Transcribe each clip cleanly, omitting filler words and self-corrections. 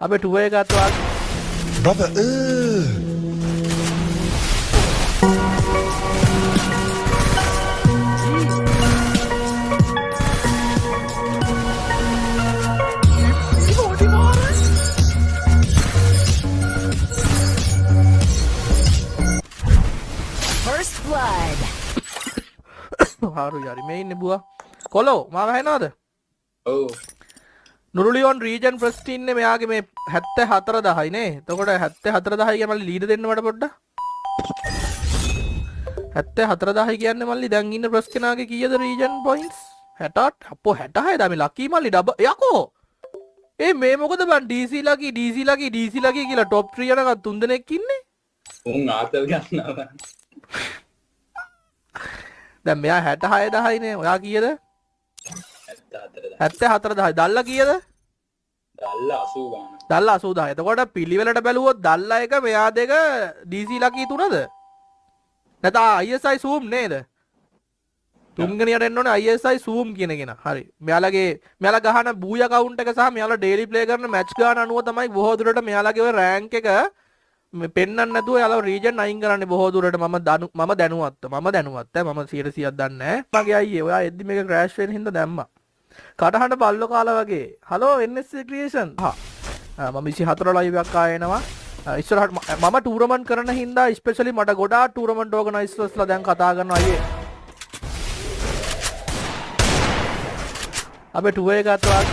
अबे टूएगा तो आज Brother, First blood. हारू यार मैं इन्हें बुआ कोलो मारा है ना अद ඔව් නුරුලියොන් රීජන් ප්‍රස්ටින්නේ මෙයාගේ මේ 74,000යි නේ. එතකොට 74,000 කියන මල්ලි ලීඩ් දෙන්න මට පොඩ්ඩක්. 74,000 කියන්නේ මල්ලි දැන් ඉන්න ප්‍රස් කෙනාගේ කීයද රීජන් පොයින්ට්ස්? 68. අපෝ 66 දා මේ ලකී මල්ලි ඩබල් යකෝ. ඒ මේ මොකද බන් DC ලකී කියලා টপ 3 යනකම් 3 දෙනෙක් ඉන්නේ. උන් ආතල් ගන්නවා දැන් මෙයා 66,000යි නේ. ඔයා කීයද? 74,000. දල්ලා කීයද? දල්ලා 80 ගන්න දල්ලා 80,000. එතකොට පිළිවෙලට බැලුවොත් දල්ලා එක මෙයා දෙක DC ලකී 3ද? නැත්නම් ISI zoom නේද? තුන්වෙනියට එන්න ඕනේ ISI zoom කියන කෙනා. හරි. මෙයාලා ගහන බූය account එක සහ මෙයාලා daily play කරන match ගාන අනුව තමයි බොහෝ දුරට මෙයාලාගේ ඔය rank එක පෙන්වන්න නැතුව එයාලා region අයින් කරන්නේ බොහෝ දුරට. මම දැනුවත්. මම 100%ක් දන්නේ නැහැ. මගේ අයියේ ඔයා එද්දි මේක crash වෙන හින්දා දැම්මා. කටහඬ බල්ලෝ කාලා වගේ. Hello NSC creation. මම 24 live එකක් ආයෙනවා. ඉස්සරහට මම ටූර්නමන්ට් කරන හින්දා ස්පෙෂලි මට ගොඩාක් ටූර්නමන්ට් ඕගනයිසර්ස්ලා දැන් කතා කරනවා අයියේ. अबे टूएगा तो आज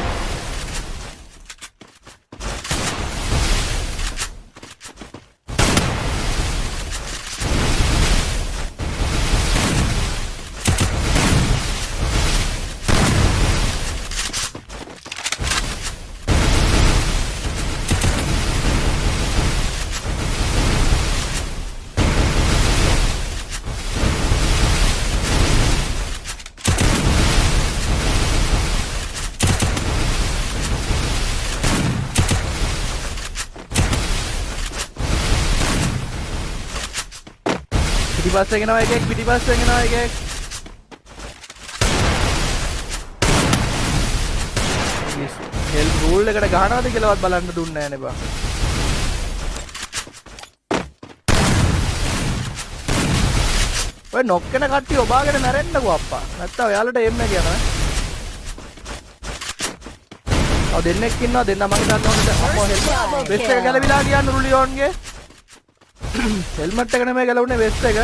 පිටිපස්සේ ගෙනවා එකෙක් පිටිපස්සේ ගෙනවා එකෙක් හෙල් රූල් එකට ගහනවද කියලාවත් බලන්න දුන්නේ නැහැ නේ බා. ඔය නොක් වෙන කට්ටිය ඔබාගෙන මැරෙන්නකෝ අප්පා. නැත්තම් ඔයාලට එම් එක යනවා. ඔව් දෙන්නෙක් ඉන්නවා දෙන්න මගේ දන්න ඕනේ අම්මෝ හෙල් වෙස්ට් එක ගැලවිලා ගියා නුරුලියෝන්ගේ හෙල්මට් එක නෙමෙයි ගැලවුනේ වෙස්ට් එක.